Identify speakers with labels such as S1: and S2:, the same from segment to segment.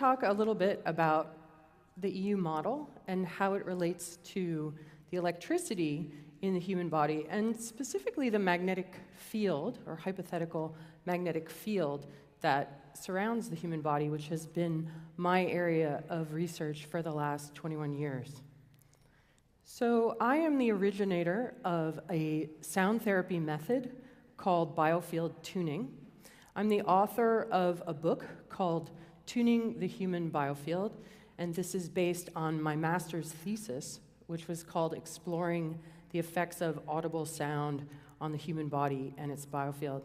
S1: talk a little bit about the EU model and how it relates to the electricity in the human body, and specifically the magnetic field, or hypothetical magnetic field, that surrounds the human body, which has been my area of research for the last 21 years. So I am the originator of a sound therapy method called biofield tuning. I'm the author of a book called Tuning the Human Biofield, and this is based on my master's thesis, which was called Exploring the Effects of Audible Sound on the Human Body and its Biofield.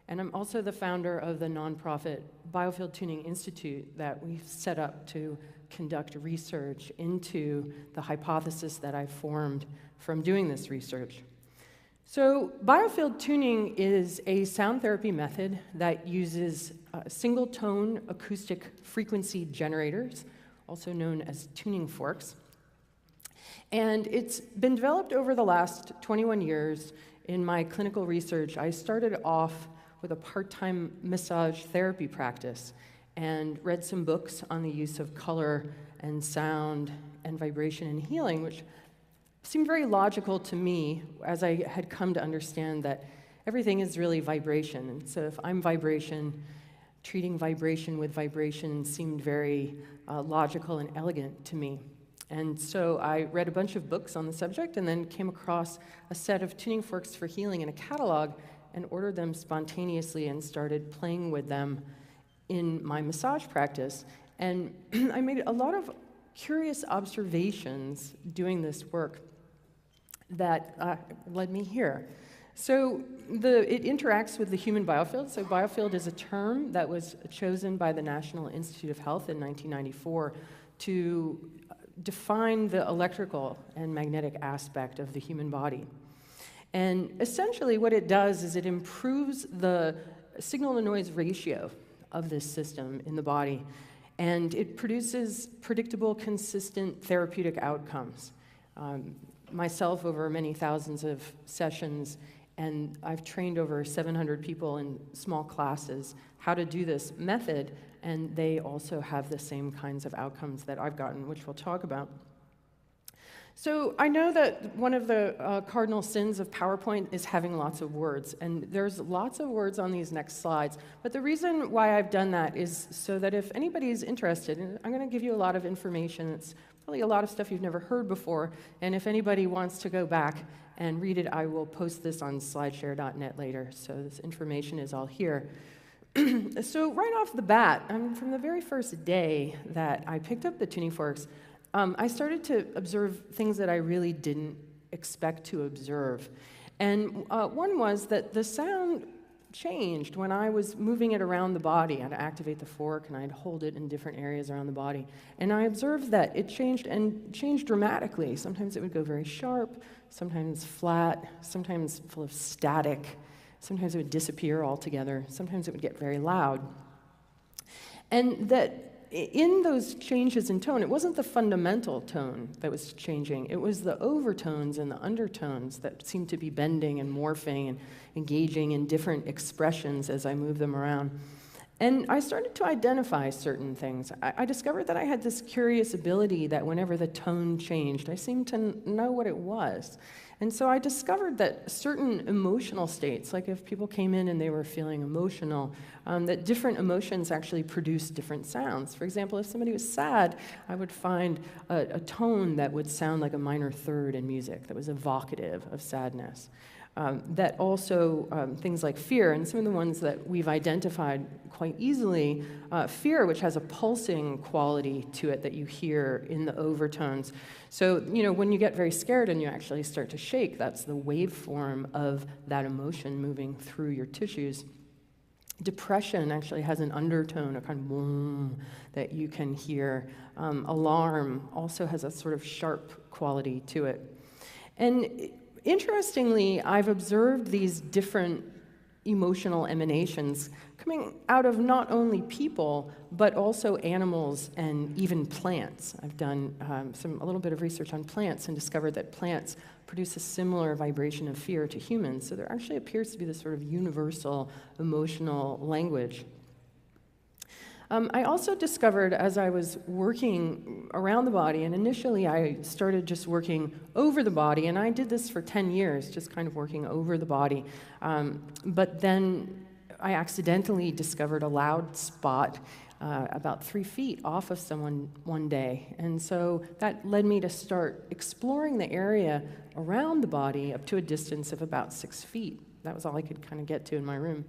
S1: And I'm also the founder of the nonprofit Biofield Tuning Institute that we've set up to conduct research into the hypothesis that I formed from doing this research. So biofield tuning is a sound therapy method that uses single-tone acoustic frequency generators, also known as tuning forks. And it's been developed over the last 21 years. In my clinical research, I started off with a part-time massage therapy practice and read some books on the use of color and sound and vibration and healing, which seemed very logical to me as I had come to understand that everything is really vibration. And so if I'm vibration, treating vibration with vibration seemed very logical and elegant to me. And so I read a bunch of books on the subject and then came across a set of tuning forks for healing in a catalog and ordered them spontaneously and started playing with them in my massage practice. And I made a lot of curious observations doing this work that led me here. So it interacts with the human biofield. So biofield is a term that was chosen by the National Institute of Health in 1994 to define the electrical and magnetic aspect of the human body. And essentially what it does is it improves the signal-to-noise ratio of this system in the body, and it produces predictable, consistent therapeutic outcomes. Myself, over many thousands of sessions, and I've trained over 700 people in small classes how to do this method, and they also have the same kinds of outcomes that I've gotten, which we'll talk about. So I know that one of the cardinal sins of PowerPoint is having lots of words, and there's lots of words on these next slides, but the reason why I've done that is so that if anybody's interested, and I'm going to give you a lot of information, it's probably a lot of stuff you've never heard before, and if anybody wants to go back and read it, I will post this on slideshare.net later, so this information is all here. So right off the bat, from the very first day that I picked up the tuning forks, I started to observe things that I really didn't expect to observe. And one was that the sound changed when I was moving it around the body. I'd activate the fork and I'd hold it in different areas around the body. And I observed that it changed, and changed dramatically. Sometimes it would go very sharp, sometimes flat, sometimes full of static. Sometimes it would disappear altogether. Sometimes it would get very loud. And that in those changes in tone, it wasn't the fundamental tone that was changing. It was the overtones and the undertones that seemed to be bending and morphing and engaging in different expressions as I moved them around. And I started to identify certain things. I discovered that I had this curious ability that whenever the tone changed, I seemed to know what it was. And so I discovered that certain emotional states, like if people came in and they were feeling emotional, that different emotions actually produce different sounds. For example, if somebody was sad, I would find a tone that would sound like a minor third in music that was evocative of sadness. That also, things like fear, and some of the ones that we've identified quite easily, fear, which has a pulsing quality to it that you hear in the overtones. So, when you get very scared and you actually start to shake, that's the waveform of that emotion moving through your tissues. Depression actually has an undertone, a kind of boom that you can hear. Alarm also has a sort of sharp quality to it. And interestingly, I've observed these different emotional emanations coming out of not only people, but also animals and even plants. I've done a little bit of research on plants and discovered that plants produce a similar vibration of fear to humans. So there actually appears to be this sort of universal emotional language. I also discovered as I was working around the body, and initially I started just working over the body, and I did this for 10 years, just kind of working over the body. But then I accidentally discovered a loud spot about 3 feet off of someone one day. And so that led me to start exploring the area around the body up to a distance of about 6 feet. That was all I could kind of get to in my room.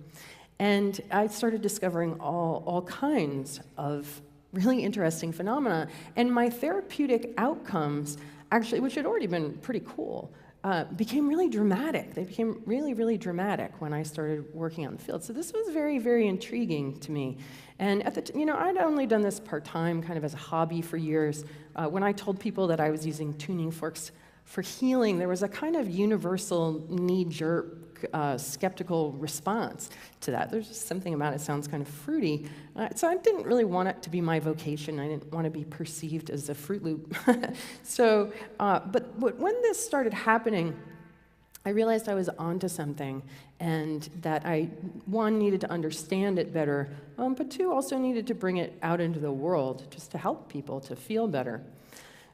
S1: And I started discovering all kinds of really interesting phenomena. And my therapeutic outcomes, actually, which had already been pretty cool, became really dramatic. They became really, really dramatic when I started working out in the field. So this was very, very intriguing to me. And at the I'd only done this part-time, kind of as a hobby for years. When I told people that I was using tuning forks for healing, there was a kind of universal knee-jerk skeptical response to that. There's just something about it sounds kind of fruity. So I didn't really want it to be my vocation. I didn't want to be perceived as a Fruit Loop. So, but when this started happening, I realized I was onto something, and that I, one, needed to understand it better, but two, also needed to bring it out into the world just to help people to feel better.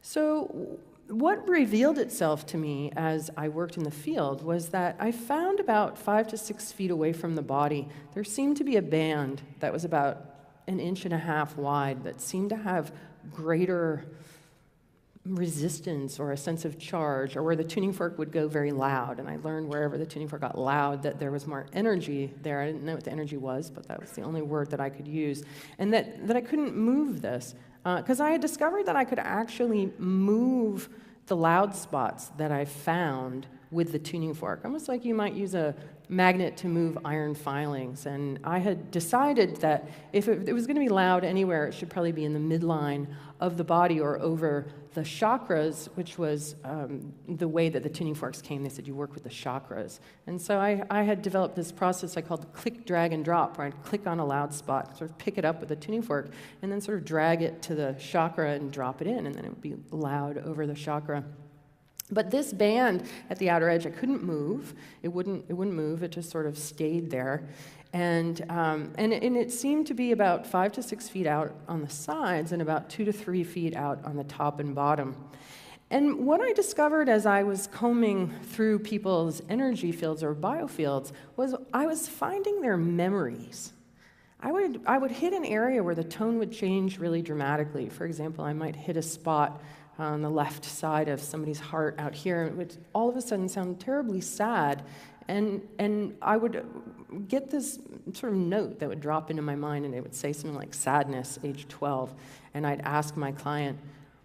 S1: So what revealed itself to me as I worked in the field was that I found about 5 to 6 feet away from the body, there seemed to be a band that was about 1.5 inches wide that seemed to have greater resistance or a sense of charge, or where the tuning fork would go very loud. And I learned wherever the tuning fork got loud that there was more energy there. I didn't know what the energy was, but that was the only word that I could use. And that I couldn't move this. Because I had discovered that I could actually move the loud spots that I found with the tuning fork, almost like you might use a magnet to move iron filings. And I had decided that if it was going to be loud anywhere, it should probably be in the midline of the body or over the chakras, which was the way that the tuning forks came. They said you work with the chakras. And so I had developed this process I called click, drag, and drop, where I'd click on a loud spot, sort of pick it up with a tuning fork, and then sort of drag it to the chakra and drop it in, and then it would be loud over the chakra. But this band at the outer edge, I couldn't move. It wouldn't move. It just sort of stayed there. And it seemed to be about 5 to 6 feet out on the sides and about 2 to 3 feet out on the top and bottom. And what I discovered as I was combing through people's energy fields or biofields was I was finding their memories. I would hit an area where the tone would change really dramatically. For example, I might hit a spot on the left side of somebody's heart out here, it would all of a sudden sound terribly sad, and I would get this sort of note that would drop into my mind, and it would say something like sadness, age 12, and I'd ask my client,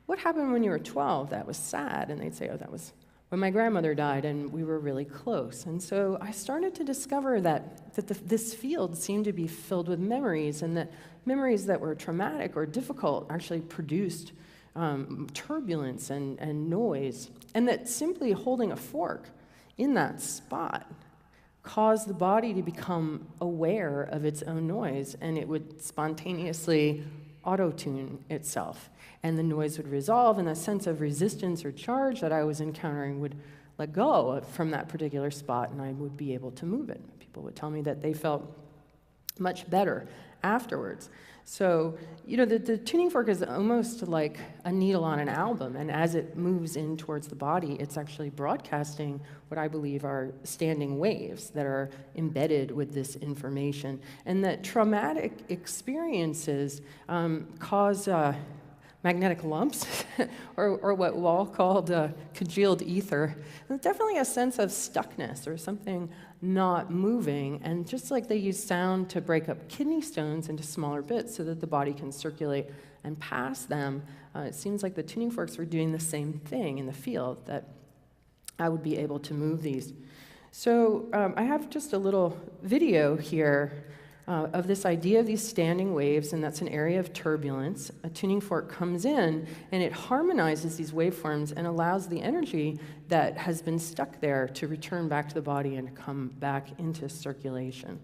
S1: what happened when you were 12 that was sad? And they'd say, oh, that was when my grandmother died, and we were really close. And so I started to discover that this field seemed to be filled with memories, and that memories that were traumatic or difficult actually produced turbulence and noise, and that simply holding a fork in that spot caused the body to become aware of its own noise, and it would spontaneously auto-tune itself, and the noise would resolve, and the sense of resistance or charge that I was encountering would let go from that particular spot, and I would be able to move it. People would tell me that they felt much better afterwards. So, the tuning fork is almost like a needle on an album, and as it moves in towards the body, it's actually broadcasting what I believe are standing waves that are embedded with this information, and that traumatic experiences cause magnetic lumps, or what Wall called congealed ether. There's definitely a sense of stuckness or something not moving, and just like they use sound to break up kidney stones into smaller bits so that the body can circulate and pass them, it seems like the tuning forks were doing the same thing in the field, that I would be able to move these. So I have just a little video here of this idea of these standing waves, and that's an area of turbulence. A tuning fork comes in, and it harmonizes these waveforms and allows the energy that has been stuck there to return back to the body and come back into circulation.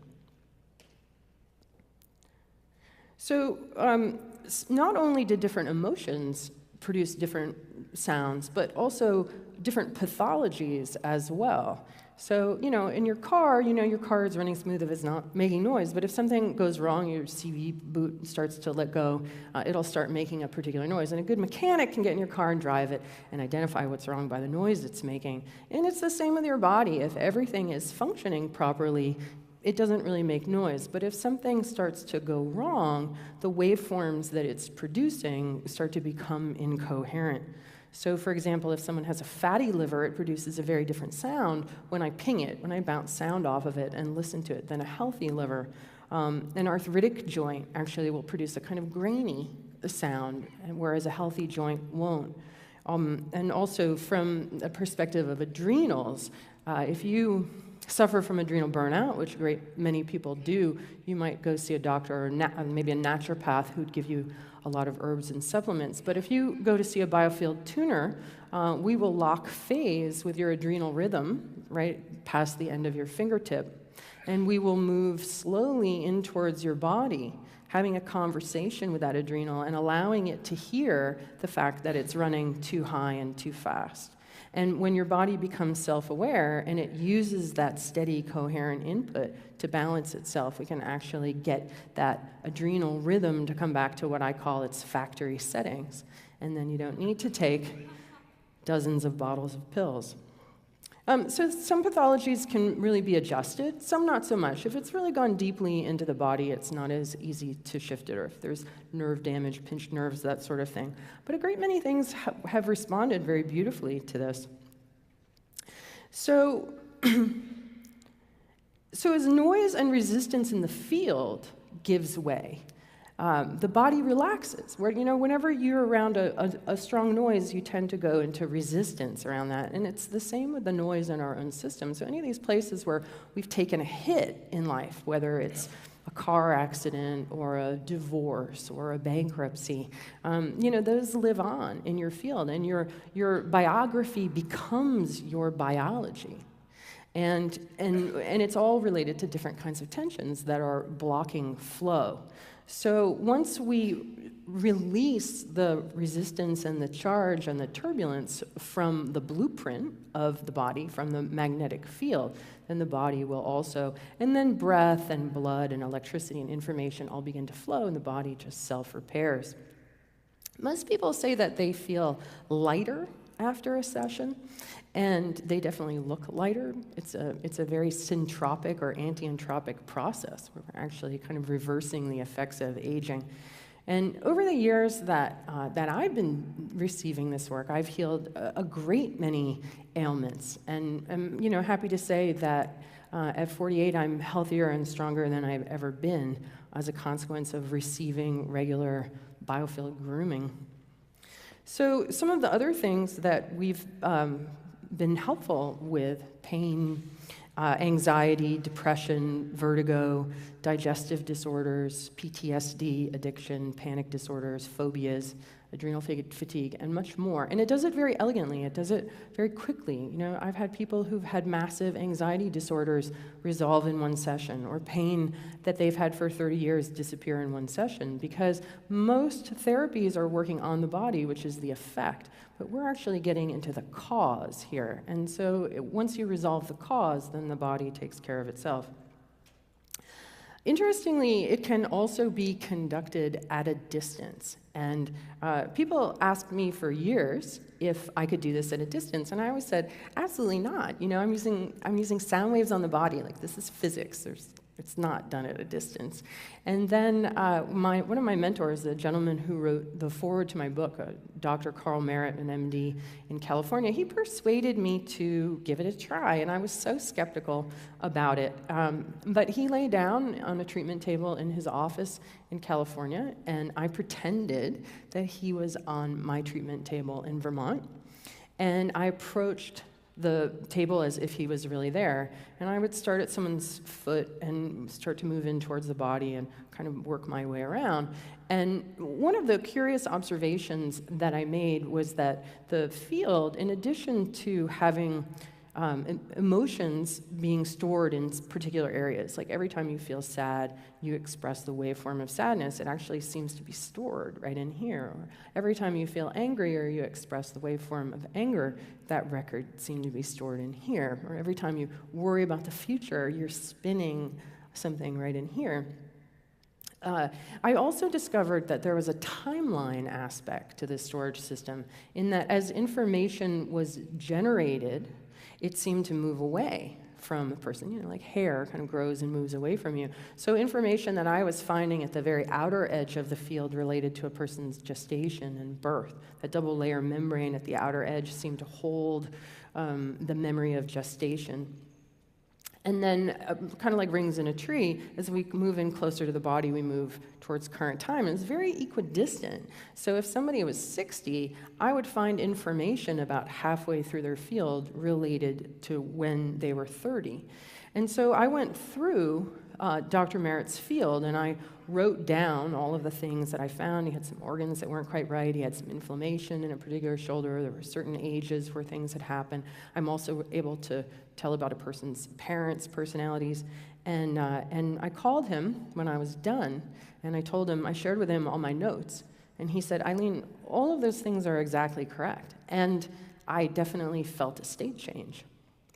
S1: So not only did different emotions produce different sounds, but also different pathologies as well. So, in your car, your car is running smooth if it's not making noise, but if something goes wrong, your CV boot starts to let go, it'll start making a particular noise. And a good mechanic can get in your car and drive it and identify what's wrong by the noise it's making. And it's the same with your body. If everything is functioning properly, it doesn't really make noise. But if something starts to go wrong, the waveforms that it's producing start to become incoherent. So, for example, if someone has a fatty liver, it produces a very different sound when I ping it, when I bounce sound off of it and listen to it, than a healthy liver. An arthritic joint actually will produce a kind of grainy sound, whereas a healthy joint won't. And also from a perspective of adrenals, if you suffer from adrenal burnout, which a great many people do, you might go see a doctor or maybe a naturopath who'd give you a lot of herbs and supplements. But if you go to see a biofield tuner, we will lock phase with your adrenal rhythm right past the end of your fingertip. And we will move slowly in towards your body, having a conversation with that adrenal and allowing it to hear the fact that it's running too high and too fast. And when your body becomes self-aware and it uses that steady, coherent input to balance itself, we can actually get that adrenal rhythm to come back to what I call its factory settings. And then you don't need to take dozens of bottles of pills. So some pathologies can really be adjusted, some not so much. If it's really gone deeply into the body, it's not as easy to shift it, or if there's nerve damage, pinched nerves, that sort of thing. But a great many things have responded very beautifully to this. So, as noise and resistance in the field gives way, the body relaxes. Whenever you're around a strong noise, you tend to go into resistance around that. And it's the same with the noise in our own system. So any of these places where we've taken a hit in life, whether it's a car accident or a divorce or a bankruptcy, those live on in your field. And your biography becomes your biology. And it's all related to different kinds of tensions that are blocking flow. So once we release the resistance and the charge and the turbulence from the blueprint of the body, from the magnetic field, then the body will also, and then breath and blood and electricity and information all begin to flow, and the body just self-repairs. Most people say that they feel lighter after a session, and they definitely look lighter. It's a very syntropic or anti-entropic process. We're actually kind of reversing the effects of aging. And over the years that I've been receiving this work, I've healed a great many ailments. And I'm happy to say that at 48, I'm healthier and stronger than I've ever been as a consequence of receiving regular biofield grooming. So some of the other things that we've been helpful with: pain, anxiety, depression, vertigo, digestive disorders, PTSD, addiction, panic disorders, phobias, adrenal fatigue, and much more. And it does it very elegantly. It does it very quickly. I've had people who've had massive anxiety disorders resolve in one session, or pain that they've had for 30 years disappear in one session, because most therapies are working on the body, which is the effect, but we're actually getting into the cause here. And so once you resolve the cause, then the body takes care of itself. Interestingly, it can also be conducted at a distance. And people asked me for years if I could do this at a distance, and I always said, absolutely not. I'm using sound waves on the body. Like, this is physics. It's not done at a distance. And then one of my mentors, the gentleman who wrote the foreword to my book, Dr. Carl Merritt, an MD in California, he persuaded me to give it a try, and I was so skeptical about it. But he lay down on a treatment table in his office in California, and I pretended that he was on my treatment table in Vermont, and I approached the table as if he was really there. And I would start at someone's foot and start to move in towards the body and kind of work my way around. And one of the curious observations that I made was that the field, in addition to having emotions being stored in particular areas. Like every time you feel sad, you express the waveform of sadness, it actually seems to be stored right in here. Or every time you feel angry or you express the waveform of anger, that record seemed to be stored in here. Or every time you worry about the future, you're spinning something right in here. I also discovered that there was a timeline aspect to this storage system, in that as information was generated, it seemed to move away from the person. You know, like hair kind of grows and moves away from you. So information that I was finding at the very outer edge of the field related to a person's gestation and birth, that double layer membrane at the outer edge seemed to hold the memory of gestation. And then, kind of like rings in a tree, as we move in closer to the body, we move towards current time. And it's very equidistant. So if somebody was 60, I would find information about halfway through their field related to when they were 30. And so I went through Dr. Merritt's field, and I wrote down all of the things that I found. He had some organs that weren't quite right. He had some inflammation in a particular shoulder. There were certain ages where things had happened. I'm also able to tell about a person's parents' personalities. And I called him when I was done, and I told him, I shared with him all my notes. And he said, Eileen, all of those things are exactly correct. And I definitely felt a state change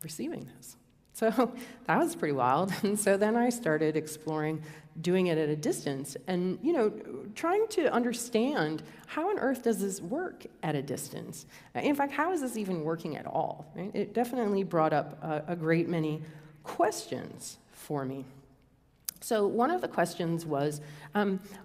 S1: receiving this. So that was pretty wild. And so then I started exploring doing it at a distance and, you know, trying to understand how on earth does this work at a distance? In fact, how is this even working at all? Right? It definitely brought up a great many questions for me. So one of the questions was,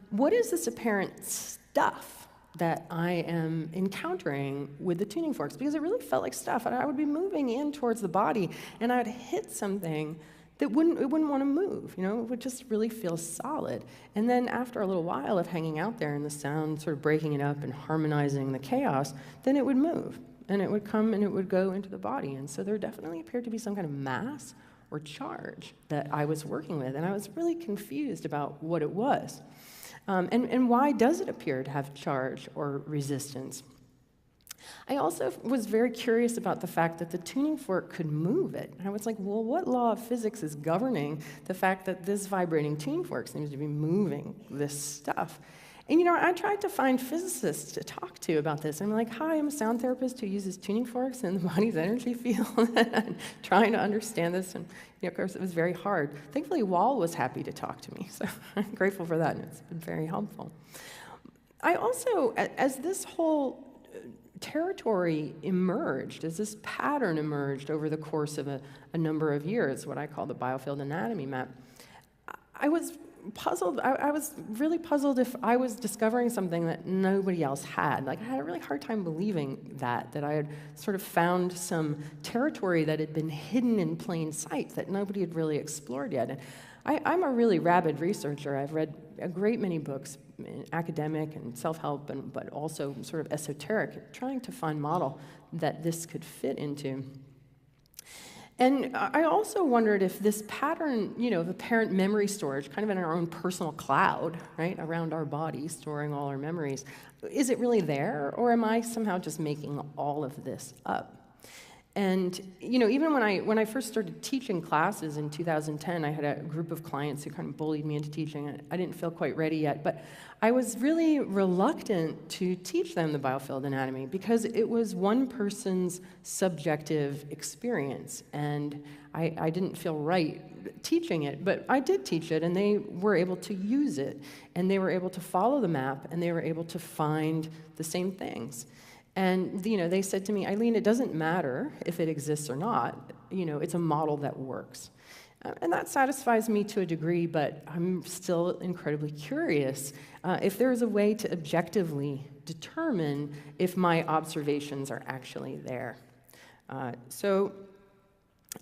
S1: what is this apparent stuff that I am encountering with the tuning forks? Because it really felt like stuff. And I would be moving in towards the body, and I would hit something that wouldn't want to move. You know, it would just really feel solid. And then after a little while of hanging out there and the sound sort of breaking it up and harmonizing the chaos, then it would move, and it would come and it would go into the body. And so there definitely appeared to be some kind of mass or charge that I was working with, and I was really confused about what it was. And why does it appear to have charge or resistance? I also was very curious about the fact that the tuning fork could move it. I was like, well, what law of physics is governing the fact that this vibrating tuning fork seems to be moving this stuff? And, you know, I tried to find physicists to talk to about this. I'm like, hi, I'm a sound therapist who uses tuning forks in the body's energy field, and trying to understand this. And, you know, of course, it was very hard. Thankfully, Wall was happy to talk to me, so I'm grateful for that, and it's been very helpful. I also, as this whole territory emerged, as this pattern emerged over the course of a number of years, what I call the biofield anatomy map, I was puzzled. I was really puzzled if I was discovering something that nobody else had. Like, I had a really hard time believing that I had sort of found some territory that had been hidden in plain sight that nobody had really explored yet. And I'm a really rabid researcher. I've read a great many books, academic and self-help, but also sort of esoteric, trying to find model that this could fit into. And I also wondered if this pattern, you know, of apparent memory storage, kind of in our own personal cloud, right, around our body, storing all our memories, is it really there, or am I somehow just making all of this up? And, you know, even when I first started teaching classes in 2010, I had a group of clients who kind of bullied me into teaching. I didn't feel quite ready yet, but I was really reluctant to teach them the biofield anatomy because it was one person's subjective experience, and I didn't feel right teaching it, but I did teach it, and they were able to use it, and they were able to follow the map, and they were able to find the same things. And, you know, they said to me, Eileen, it doesn't matter if it exists or not. You know, it's a model that works. And that satisfies me to a degree, but I'm still incredibly curious if there is a way to objectively determine if my observations are actually there. So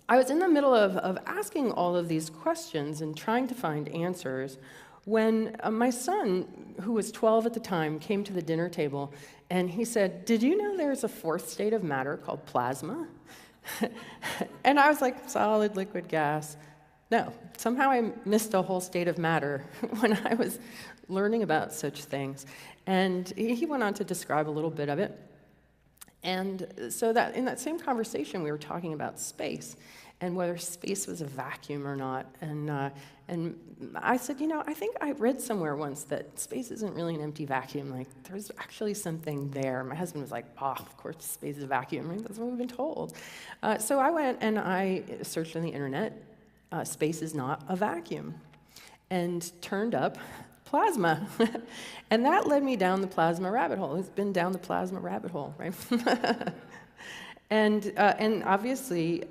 S1: I was in the middle of asking all of these questions and trying to find answers when my son, who was 12 at the time, came to the dinner table, and he said, did you know there's a fourth state of matter called plasma? And I was like, solid, liquid, gas. No, somehow I missed a whole state of matter when I was learning about such things. And he went on to describe a little bit of it. And so that in that same conversation, we were talking about space and whether space was a vacuum or not. And I said, I think I read somewhere once that space isn't really an empty vacuum. Like, there's actually something there. My husband was like, of course space is a vacuum. Right? That's what we've been told. So I went and I searched on the internet, space is not a vacuum, and turned up plasma. And that led me down the plasma rabbit hole. It's been down the plasma rabbit hole, right? And obviously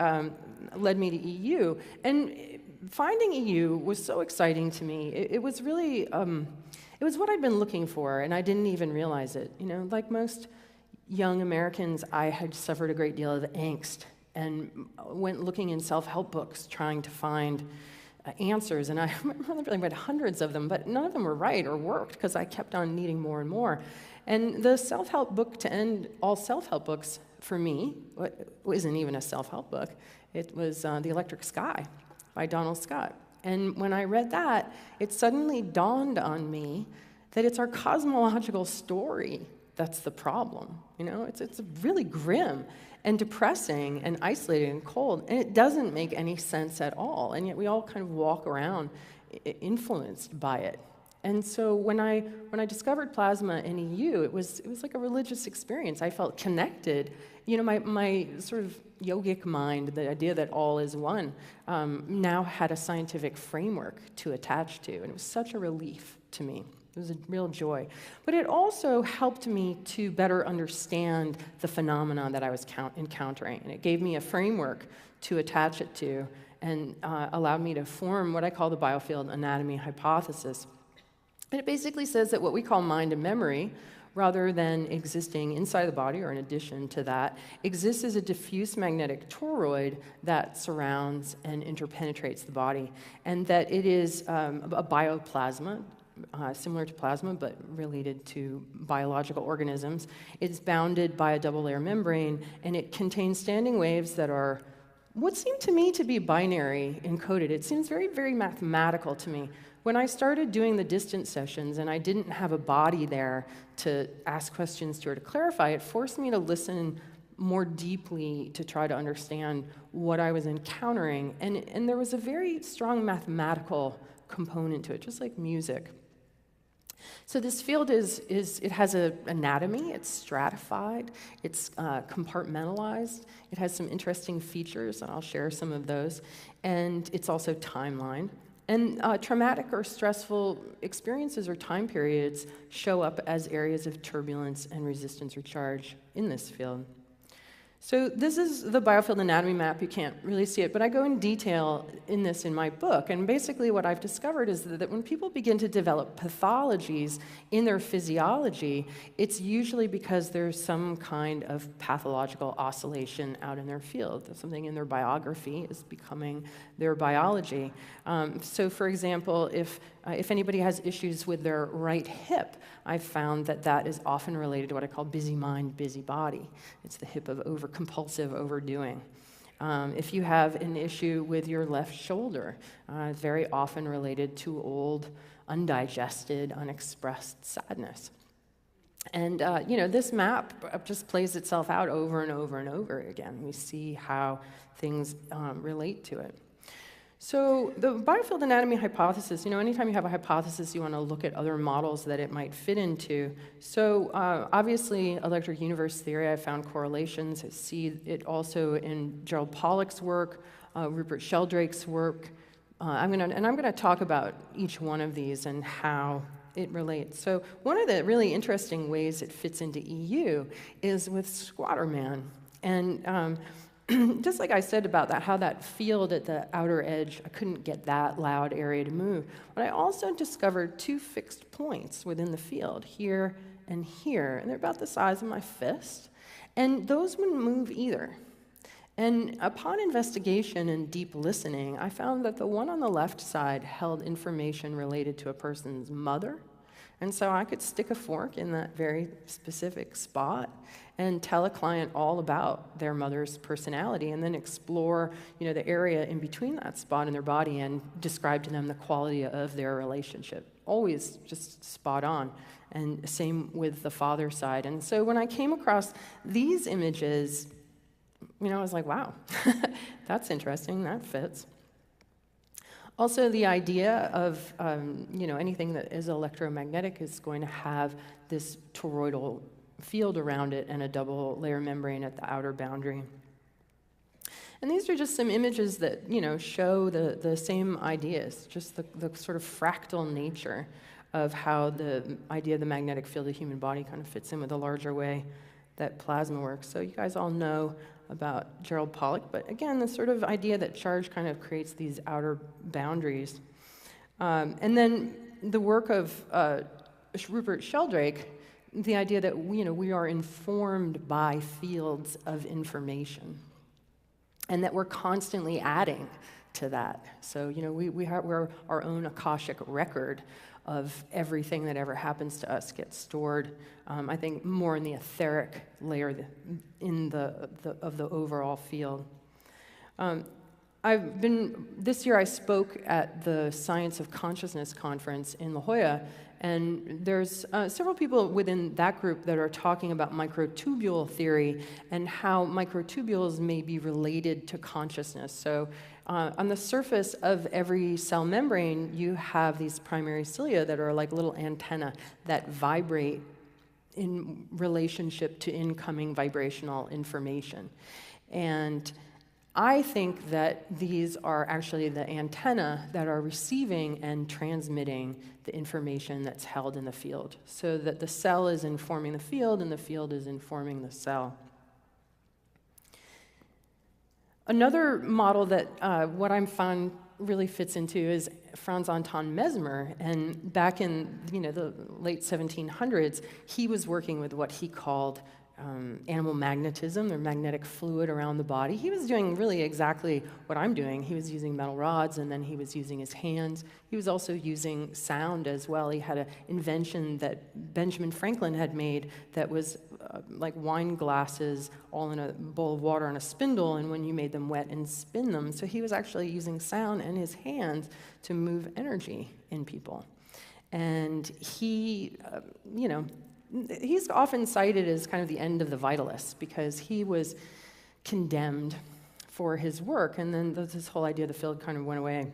S1: led me to EU. And finding EU was so exciting to me. It was really, it was what I'd been looking for, and I didn't even realize it. Like most young Americans, I had suffered a great deal of angst and went looking in self-help books trying to find answers, and I really read hundreds of them, but none of them were right or worked because I kept on needing more and more. And the self-help book to end all self-help books for me isn't even a self-help book. It was The Electric Sky by Donald Scott. And when I read that, it suddenly dawned on me that it's our cosmological story that's the problem. It's really grim and depressing and isolating and cold, and it doesn't make any sense at all, and yet we all kind of walk around influenced by it. And so when I discovered plasma in EU, it was like a religious experience. I felt connected. My sort of yogic mind, the idea that all is one, now had a scientific framework to attach to, and it was such a relief to me. It was a real joy. But it also helped me to better understand the phenomena that I was encountering. And it gave me a framework to attach it to and allowed me to form what I call the biofield anatomy hypothesis. And it basically says that what we call mind and memory, rather than existing inside the body or in addition to that, exists as a diffuse magnetic toroid that surrounds and interpenetrates the body. And that it is a bioplasma, similar to plasma, but related to biological organisms. It's bounded by a double-layer membrane, and it contains standing waves that are what seemed to me to be binary encoded. It seems very, very mathematical to me. When I started doing the distance sessions and I didn't have a body there to ask questions to or to clarify, it forced me to listen more deeply to try to understand what I was encountering. And there was a very strong mathematical component to it, just like music. So this field it has an anatomy, it's stratified, it's compartmentalized, it has some interesting features, and I'll share some of those, and it's also timeline. And traumatic or stressful experiences or time periods show up as areas of turbulence and resistance or charge in this field. So this is the biofield anatomy map. You can't really see it, but I go in detail in this in my book. And basically what I've discovered is that when people begin to develop pathologies in their physiology, it's usually because there's some kind of pathological oscillation out in their field. Something in their biography is becoming their biology. So for example, if anybody has issues with their right hip, I've found that that is often related to what I call busy mind, busy body. It's the hip of compulsive overdoing. If you have an issue with your left shoulder, it's very often related to old, undigested, unexpressed sadness. And this map just plays itself out over and over and over again. We see how things relate to it. So the biofield anatomy hypothesis, anytime you have a hypothesis, you want to look at other models that it might fit into. So obviously, electric universe theory, I found correlations. I see it also in Gerald Pollack's work, Rupert Sheldrake's work. I'm going to talk about each one of these and how it relates. So one of the really interesting ways it fits into EU is with Squatter Man. And just like I said about that, how that field at the outer edge, I couldn't get that loud area to move. But I also discovered two fixed points within the field, here and here, and they're about the size of my fist. And those wouldn't move either. And upon investigation and deep listening, I found that the one on the left side held information related to a person's mother, And so I could stick a fork in that very specific spot and tell a client all about their mother's personality, and then explore, the area in between that spot in their body and describe to them the quality of their relationship. Always just spot on. And same with the father side. And so when I came across these images, I was like, wow, that's interesting, that fits. Also, the idea of, anything that is electromagnetic is going to have this toroidal field around it and a double layer membrane at the outer boundary. And these are just some images that, show the same ideas, just the sort of fractal nature of how the idea of the magnetic field of the human body kind of fits in with the larger way that plasma works. So you guys all know about Gerald Pollack, but again, the sort of idea that charge kind of creates these outer boundaries. And then the work of Rupert Sheldrake, the idea that we are informed by fields of information, and that we're constantly adding to that. So we're our own Akashic record of everything that ever happens to us gets stored, I think, more in the etheric layer of the overall field. This year I spoke at the Science of Consciousness conference in La Jolla, and there's several people within that group that are talking about microtubule theory and how microtubules may be related to consciousness. So on the surface of every cell membrane, you have these primary cilia that are like little antennae that vibrate in relationship to incoming vibrational information. And I think that these are actually the antennae that are receiving and transmitting the information that's held in the field, so that the cell is informing the field and the field is informing the cell. Another model that what I'm found really fits into is Franz Anton Mesmer, and back in the late 1700s, he was working with what he called animal magnetism, or magnetic fluid around the body. He was doing really exactly what I'm doing. He was using metal rods, and then he was using his hands. He was also using sound as well. He had an invention that Benjamin Franklin had made that was like wine glasses all in a bowl of water on a spindle, and when you made them wet and spin them. So he was actually using sound and his hands to move energy in people. And he, he's often cited as kind of the end of the vitalists, because he was condemned for his work, and then this whole idea of the field kind of went away.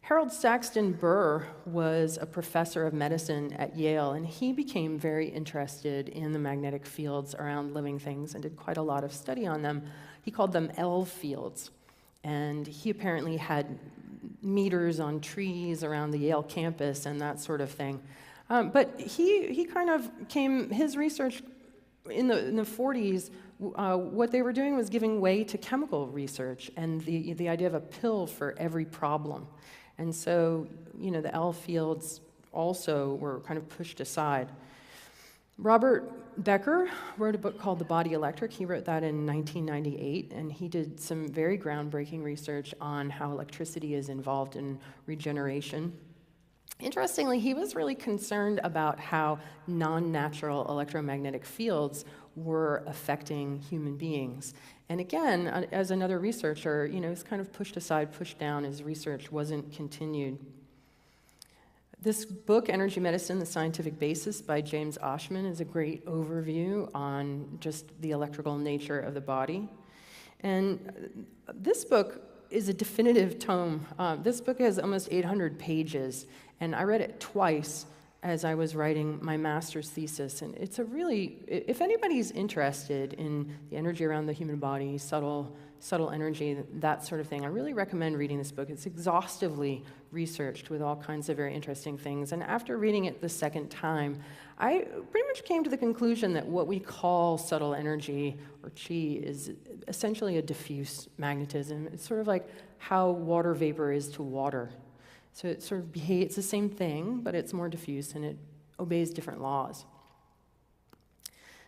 S1: Harold Saxton Burr was a professor of medicine at Yale, and he became very interested in the magnetic fields around living things and did quite a lot of study on them. He called them L fields, and he apparently had meters on trees around the Yale campus and that sort of thing. But he kind of his research in the 40s, what they were doing was giving way to chemical research and the idea of a pill for every problem. And so, the L fields also were kind of pushed aside. Robert Becker wrote a book called The Bioelectric. He wrote that in 1998, and he did some very groundbreaking research on how electricity is involved in regeneration. Interestingly, he was really concerned about how non-natural electromagnetic fields were affecting human beings. And again, as another researcher, he's kind of pushed aside, pushed down. His research wasn't continued. This book, Energy Medicine, The Scientific Basis by James Oshman, is a great overview on just the electrical nature of the body. And this book is a definitive tome. This book has almost 800 pages, and I read it twice as I was writing my master's thesis. And it's a really, if anybody's interested in the energy around the human body, subtle energy, that sort of thing, I really recommend reading this book. It's exhaustively researched with all kinds of very interesting things. And after reading it the second time, I pretty much came to the conclusion that what we call subtle energy, or chi, is essentially a diffuse magnetism. It's sort of like how water vapor is to water. So it sort of behaves, it's the same thing, but it's more diffuse and it obeys different laws.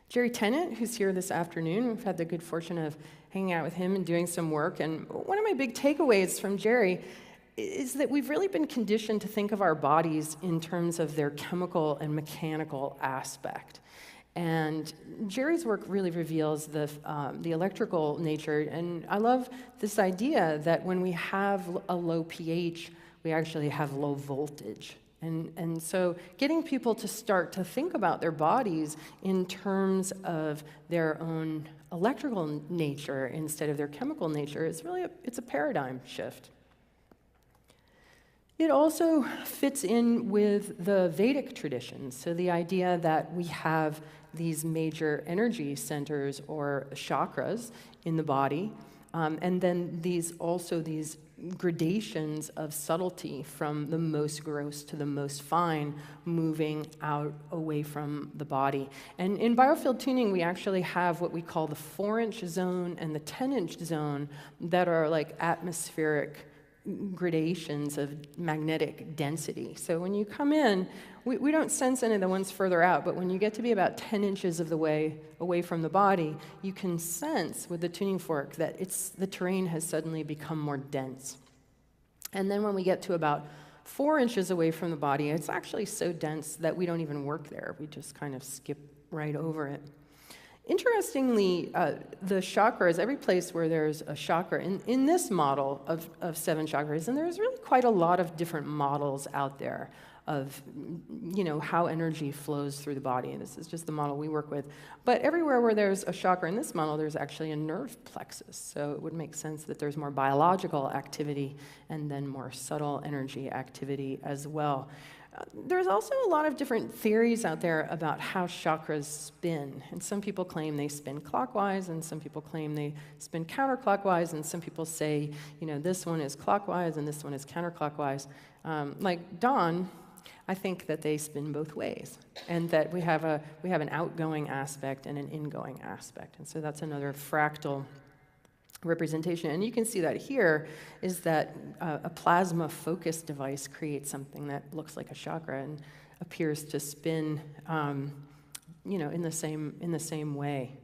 S1: Jerry Tennant, who's here this afternoon, we've had the good fortune of hanging out with him and doing some work. And one of my big takeaways from Jerry is that we've really been conditioned to think of our bodies in terms of their chemical and mechanical aspect. And Jerry's work really reveals the electrical nature, and I love this idea that when we have a low pH, we actually have low voltage. And so getting people to start to think about their bodies in terms of their own electrical nature instead of their chemical nature is really it's a paradigm shift. It also fits in with the Vedic traditions, so the idea that we have these major energy centers or chakras in the body, and then these gradations of subtlety from the most gross to the most fine, moving out away from the body. And in biofield tuning, we actually have what we call the 4-inch zone and the 10-inch zone that are like atmospheric gradations of magnetic density. So when you come in, we don't sense any of the ones further out, but when you get to be about 10 inches of the way away from the body, you can sense with the tuning fork that the terrain has suddenly become more dense. And then when we get to about 4 inches away from the body, it's actually so dense that we don't even work there. We just kind of skip right over it. Interestingly, the chakras, every place where there's a chakra, in this model of 7 chakras, and there's really quite a lot of different models out there of how energy flows through the body, and this is just the model we work with. But everywhere where there's a chakra in this model, there's actually a nerve plexus, so it would make sense that there's more biological activity and then more subtle energy activity as well. There's also a lot of different theories out there about how chakras spin, and some people claim they spin clockwise, and some people claim they spin counterclockwise, and some people say, this one is clockwise and this one is counterclockwise. Like Dawn, I think that they spin both ways, and that we have an outgoing aspect and an ingoing aspect, and so that's another fractal representation. And you can see that here is that a plasma focus device creates something that looks like a chakra and appears to spin in the same way.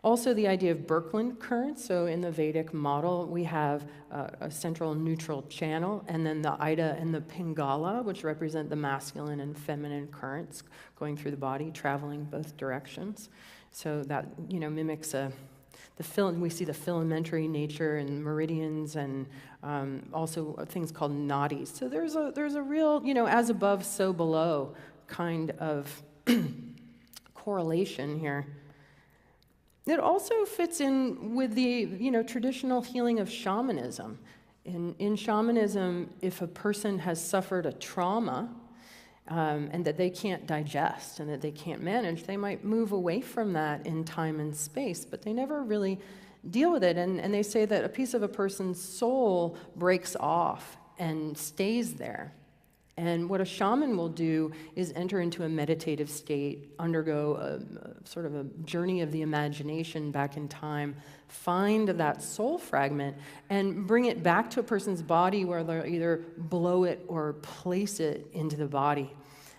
S1: Also, the idea of Birkeland currents. So in the Vedic model, we have a central neutral channel, and then the Ida and the Pingala, which represent the masculine and feminine currents going through the body, traveling both directions. So that mimics we see the filamentary nature and meridians, and also things called nadis. So there's a real, as above, so below kind of correlation here. It also fits in with the traditional healing of shamanism. In shamanism, if a person has suffered a trauma and that they can't digest and that they can't manage, they might move away from that in time and space, but they never really deal with it. And they say that a piece of a person's soul breaks off and stays there. And what a shaman will do is enter into a meditative state, undergo a sort of a journey of the imagination back in time, find that soul fragment, and bring it back to a person's body where they'll either blow it or place it into the body.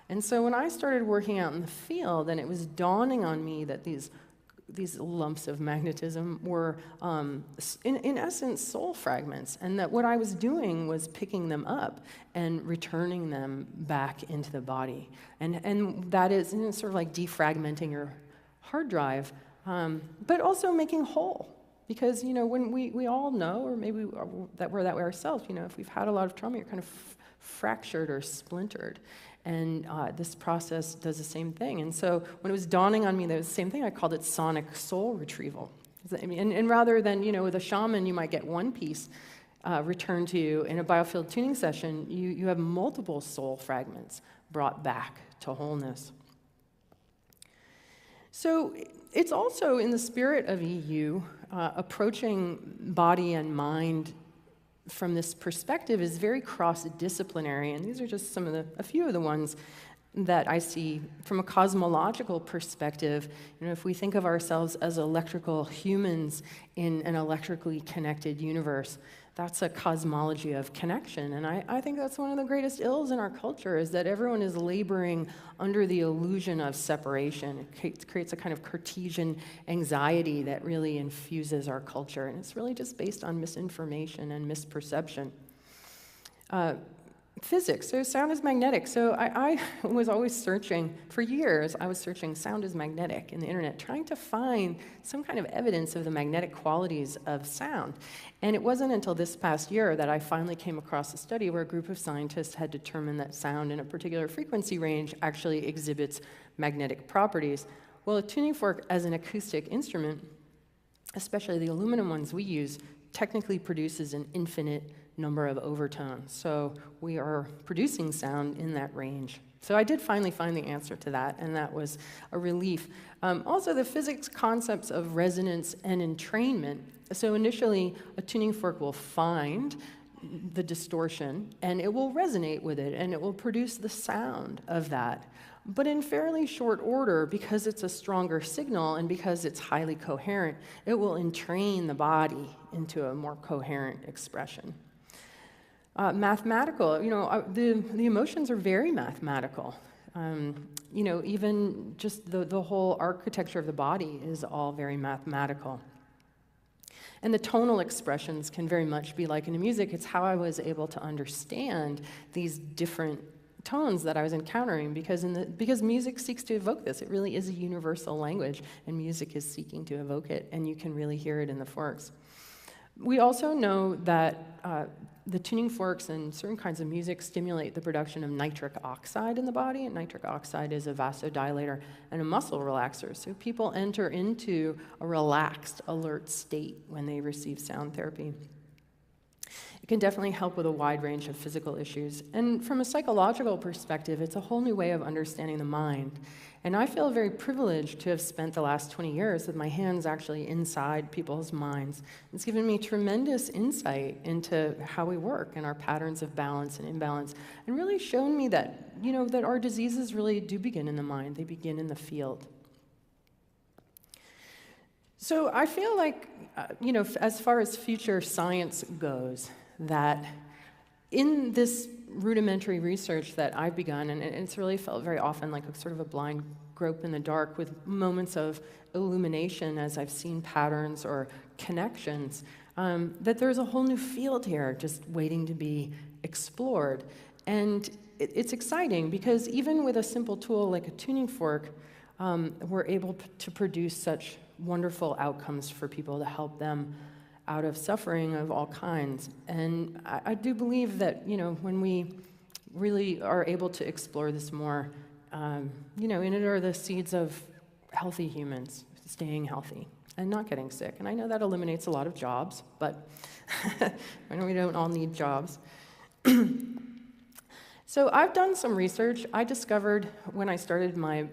S1: And so when I started working out in the field, and it was dawning on me that these lumps of magnetism were, in essence, soul fragments, and that what I was doing was picking them up and returning them back into the body. And that is sort of like defragmenting your hard drive, but also making whole. Because, when we all know, or maybe that we're that way ourselves, if we've had a lot of trauma, you're kind of fractured or splintered. And this process does the same thing. And so when it was dawning on me that it was the same thing, I called it sonic soul retrieval. And rather than, with a shaman, you might get one piece returned to you. In a biofield tuning session, you have multiple soul fragments brought back to wholeness. So it's also in the spirit of EU, approaching body and mind from this perspective is very cross-disciplinary, and these are just a few of the ones that I see from a cosmological perspective. If we think of ourselves as electrical humans in an electrically connected universe, that's a cosmology of connection. And I think that's one of the greatest ills in our culture, is that everyone is laboring under the illusion of separation. It creates a kind of Cartesian anxiety that really infuses our culture, and it's really just based on misinformation and misperception. Physics, so sound is magnetic. So I was always searching, for years, I was searching sound is magnetic in the internet, trying to find some kind of evidence of the magnetic qualities of sound. And it wasn't until this past year that I finally came across a study where a group of scientists had determined that sound in a particular frequency range actually exhibits magnetic properties. Well, a tuning fork as an acoustic instrument, especially the aluminum ones we use, technically produces an infinite number of overtones. So we are producing sound in that range. So I did finally find the answer to that, and that was a relief. Also, the physics concepts of resonance and entrainment. So initially, a tuning fork will find the distortion, and it will resonate with it, and it will produce the sound of that. But in fairly short order, because it's a stronger signal and because it's highly coherent, it will entrain the body into a more coherent expression. Mathematical, the emotions are very mathematical. Even just the whole architecture of the body is all very mathematical. And the tonal expressions can very much be like in the music. It's how I was able to understand these different tones that I was encountering, because music seeks to evoke this. It really is a universal language, and music is seeking to evoke it, and you can really hear it in the forks. We also know that the tuning forks and certain kinds of music stimulate the production of nitric oxide in the body, and nitric oxide is a vasodilator and a muscle relaxer. So people enter into a relaxed, alert state when they receive sound therapy. It can definitely help with a wide range of physical issues. And from a psychological perspective, it's a whole new way of understanding the mind. And I feel very privileged to have spent the last 20 years with my hands actually inside people's minds. It's given me tremendous insight into how we work and our patterns of balance and imbalance, and really shown me that, that our diseases really do begin in the mind. They begin in the field. So I feel like, as far as future science goes, that in this rudimentary research that I've begun, and it's really felt very often like a sort of a blind grope in the dark with moments of illumination as I've seen patterns or connections, that there's a whole new field here just waiting to be explored. And it's exciting because even with a simple tool like a tuning fork, we're able to produce such wonderful outcomes for people to help them out of suffering of all kinds. And I do believe that, when we really are able to explore this more, in it are the seeds of healthy humans staying healthy and not getting sick. And I know that eliminates a lot of jobs, but I know we don't all need jobs. So I've done some research. I discovered when I started my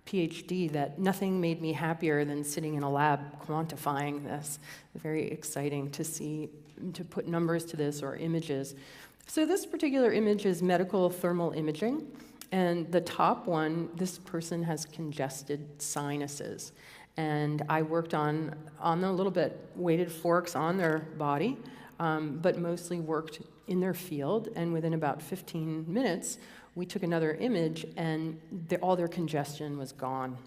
S1: PhD that nothing made me happier than sitting in a lab quantifying this. Very exciting to see, to put numbers to this or images. So this particular image is medical thermal imaging, and the top one, this person has congested sinuses. And I worked on a little bit, weighted forks on their body, but mostly worked in their field, and within about 15 minutes, we took another image, and all their congestion was gone.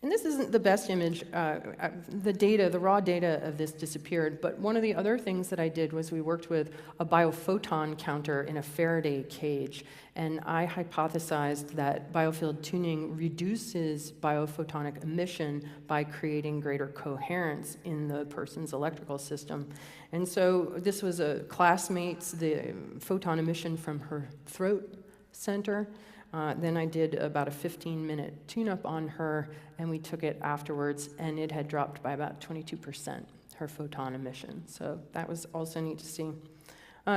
S1: And this isn't the best image. The raw data of this disappeared, but one of the other things that I did was we worked with a biophoton counter in a Faraday cage, and I hypothesized that biofield tuning reduces biophotonic emission by creating greater coherence in the person's electrical system. And so this was a classmate's, the photon emission from her throat center. Then I did about a 15-minute tune-up on her, and we took it afterwards, and it had dropped by about 22%, her photon emission. So that was also neat to see.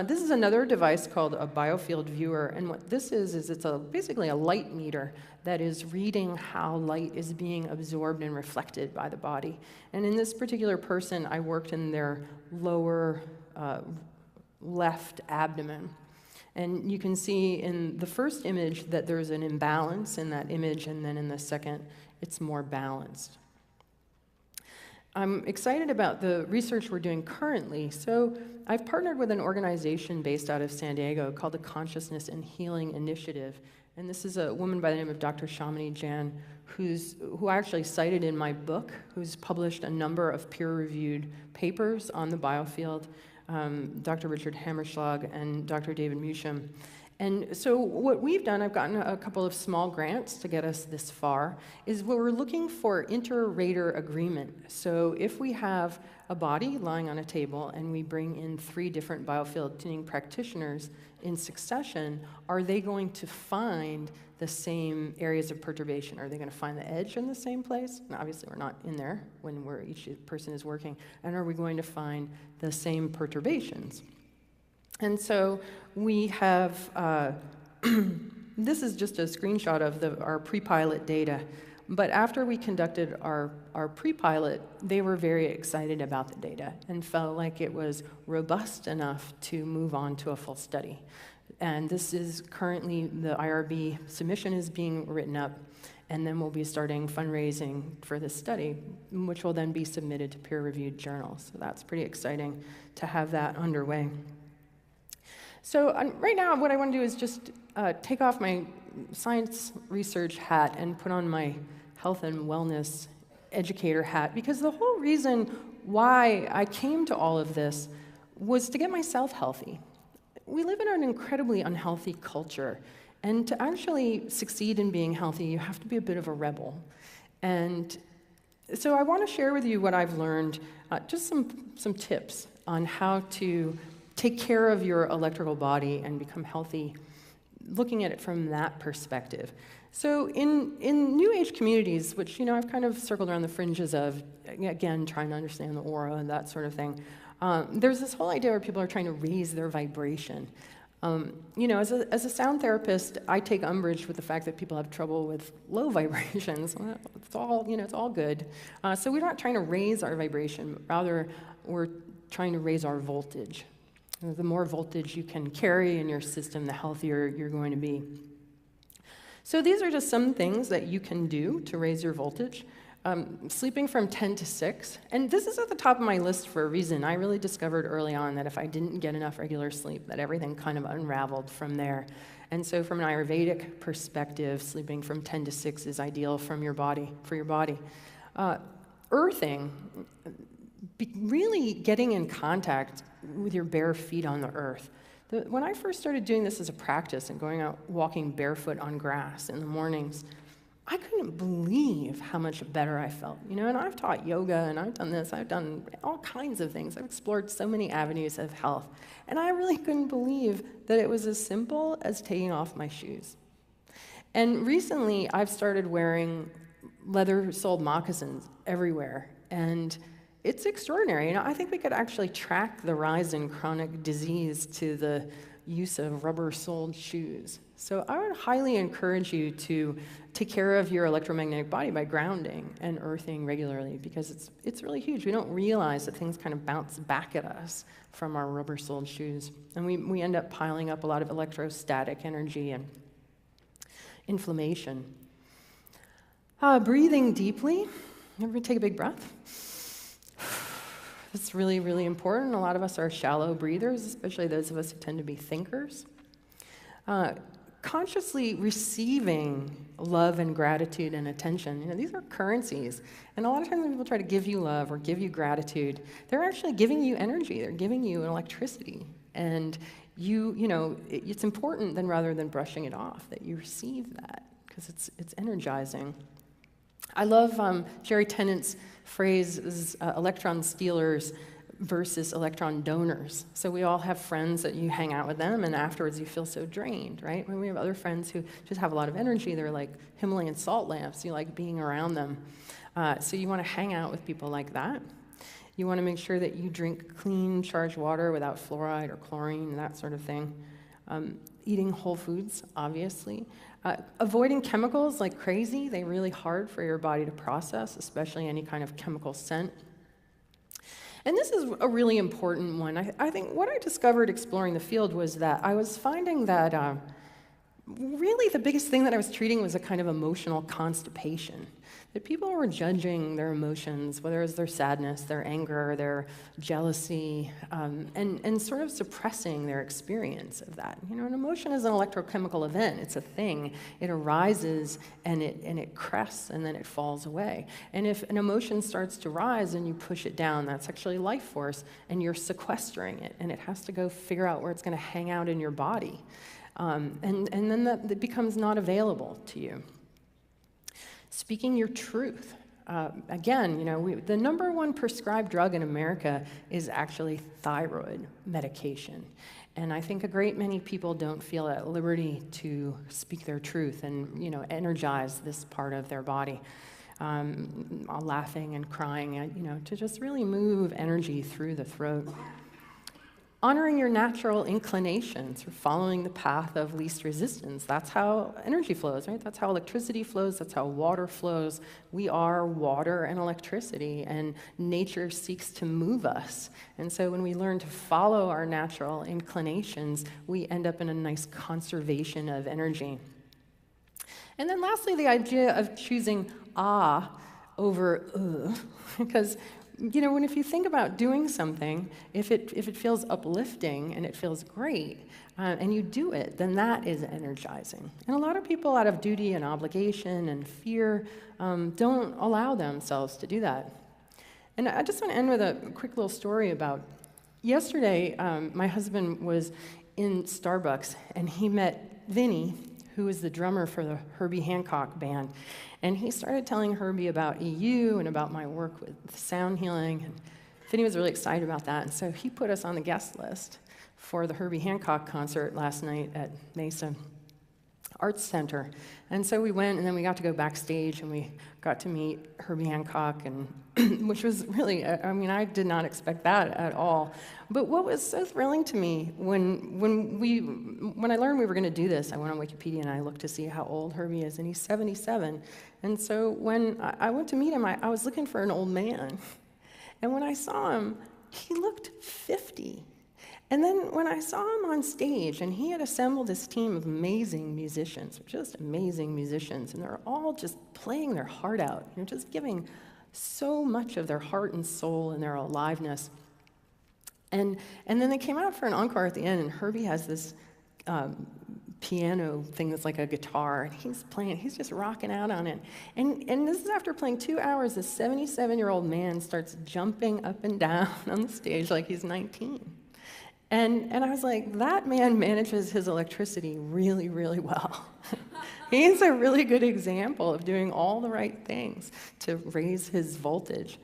S1: This is another device called a biofield viewer, and what this is it's basically a light meter that is reading how light is being absorbed and reflected by the body. And in this particular person, I worked in their lower left abdomen. And you can see in the first image that there's an imbalance in that image, and then in the second, it's more balanced. I'm excited about the research we're doing currently. So I've partnered with an organization based out of San Diego called the Consciousness and Healing Initiative. And this is a woman by the name of Dr. Shamini Jan, who I actually cited in my book, who's published a number of peer-reviewed papers on the biofield. Dr. Richard Hammerschlag and Dr. David Musham. And so what we've done, I've gotten a couple of small grants to get us this far, is we're looking for inter-rater agreement. So if we have a body lying on a table and we bring in 3 different biofield tuning practitioners in succession, are they going to find the same areas of perturbation? Are they going to find the edge in the same place? And obviously we're not in there when each person is working. And are we going to find the same perturbations? And so we have, this is just a screenshot of our pre-pilot data, but after we conducted our pre-pilot, they were very excited about the data and felt like it was robust enough to move on to a full study. And this is currently, the IRB submission is being written up, and then we'll be starting fundraising for this study, which will then be submitted to peer-reviewed journals. So that's pretty exciting to have that underway. So right now, what I want to do is just take off my science research hat and put on my health and wellness educator hat, because the whole reason why I came to all of this was to get myself healthy. We live in an incredibly unhealthy culture, and to actually succeed in being healthy, you have to be a bit of a rebel. And so I want to share with you what I've learned, just some tips on how to take care of your electrical body and become healthy, looking at it from that perspective. So in New Age communities, which I've kind of circled around the fringes of, again, trying to understand the aura and that sort of thing, there's this whole idea where people are trying to raise their vibration. As a sound therapist, I take umbrage with the fact that people have trouble with low vibrations. It's all good. So we're not trying to raise our vibration, rather we're trying to raise our voltage. The more voltage you can carry in your system, the healthier you're going to be. So these are just some things that you can do to raise your voltage. Sleeping from 10 to 6, and this is at the top of my list for a reason. I really discovered early on that if I didn't get enough regular sleep, that everything kind of unraveled from there. And so from an Ayurvedic perspective, sleeping from 10 to 6 is ideal for your body. Earthing, really getting in contact with your bare feet on the earth. When I first started doing this as a practice and going out walking barefoot on grass in the mornings, I couldn't believe how much better I felt. And I've taught yoga, and I've done this, I've done all kinds of things. I've explored so many avenues of health, and I really couldn't believe that it was as simple as taking off my shoes. And recently, I've started wearing leather-soled moccasins everywhere, and it's extraordinary. I think we could actually track the rise in chronic disease to the use of rubber-soled shoes. So I would highly encourage you to take care of your electromagnetic body by grounding and earthing regularly, because it's really huge. We don't realize that things kind of bounce back at us from our rubber-soled shoes. And we end up piling up a lot of electrostatic energy and inflammation. Breathing deeply. Everybody take a big breath. It's really, really important. A lot of us are shallow breathers, especially those of us who tend to be thinkers. Consciously receiving love and gratitude and attention. These are currencies. And a lot of times when people try to give you love or give you gratitude, they're actually giving you energy. They're giving you electricity. And it's important then, rather than brushing it off, that you receive that, because it's energizing. I love Jerry Tennant's phrase, electron stealers versus electron donors. So we all have friends that you hang out with them, and afterwards you feel so drained, right? When we have other friends who just have a lot of energy, they're like Himalayan salt lamps. You like being around them. So you want to hang out with people like that. You want to make sure that you drink clean, charged water without fluoride or chlorine, that sort of thing. Eating whole foods, obviously. Avoiding chemicals like crazy. They're really hard for your body to process, especially any kind of chemical scent. And this is a really important one. I think what I discovered exploring the field was that I was finding that really the biggest thing that I was treating was a kind of emotional constipation. that people were judging their emotions, whether it was their sadness, their anger, their jealousy, and sort of suppressing their experience of that. You know, an emotion is an electrochemical event. It's a thing. It arises and it crests and then it falls away. And if an emotion starts to rise and you push it down, that's actually life force, and you're sequestering it, and it has to go figure out where it's going to hang out in your body. And then that becomes not available to you. Speaking your truth. Again, you know, the #1 prescribed drug in America is actually thyroid medication. And I think a great many people don't feel at liberty to speak their truth and, you know, energize this part of their body. Laughing and crying, you know, to just really move energy through the throat. Honoring your natural inclinations, or following the path of least resistance. That's how energy flows, right? That's how electricity flows, that's how water flows. We are water and electricity, and nature seeks to move us. And so when we learn to follow our natural inclinations, we end up in a nice conservation of energy. And then lastly, the idea of choosing over because, you know, if you think about doing something, if it feels uplifting and it feels great, and you do it, then that is energizing. And a lot of people, out of duty and obligation and fear, don't allow themselves to do that. And I just want to end with a quick little story about yesterday. My husband was in Starbucks, and he met Vinny, who is the drummer for the Herbie Hancock band. And he started telling Herbie about EU and about my work with sound healing. And Vinny was really excited about that. And so he put us on the guest list for the Herbie Hancock concert last night at Mesa Arts Center. And so we went, and then we got to go backstage, and we got to meet Herbie Hancock, and which was really, I mean, I did not expect that at all. But what was so thrilling to me, when I learned we were going to do this, I went on Wikipedia and I looked to see how old Herbie is, and he's 77. And so when I went to meet him, I was looking for an old man. And when I saw him, he looked 50. And then when I saw him on stage, and he had assembled this team of amazing musicians, just amazing musicians, and they're all just playing their heart out, you know, just giving so much of their heart and soul and their aliveness. And then they came out for an encore at the end, and Herbie has this piano thing that's like a guitar, and he's playing, he's just rocking out on it. And this is after playing 2 hours, this 77-year-old man starts jumping up and down on the stage like he's 19. And I was like, that man manages his electricity really, really well. He's a really good example of doing all the right things to raise his voltage.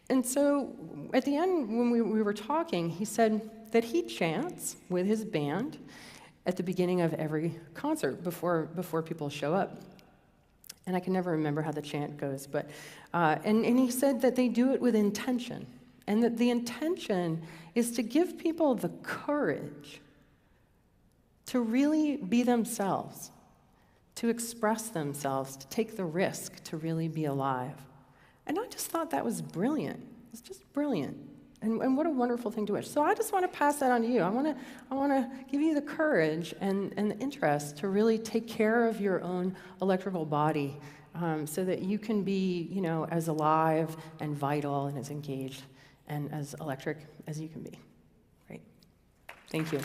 S1: And so at the end, when we were talking, he said that he chants with his band at the beginning of every concert before people show up. And I can never remember how the chant goes, but and he said that they do it with intention. And that the intention is to give people the courage to really be themselves, to express themselves, to take the risk to really be alive. And I just thought that was brilliant. It's just brilliant. And what a wonderful thing to wish. So I just want to pass that on to you. I want to give you the courage and the interest to really take care of your own electrical body, so that you can be, you know, as alive and vital and as engaged and as electric as you can be. Great. Thank you.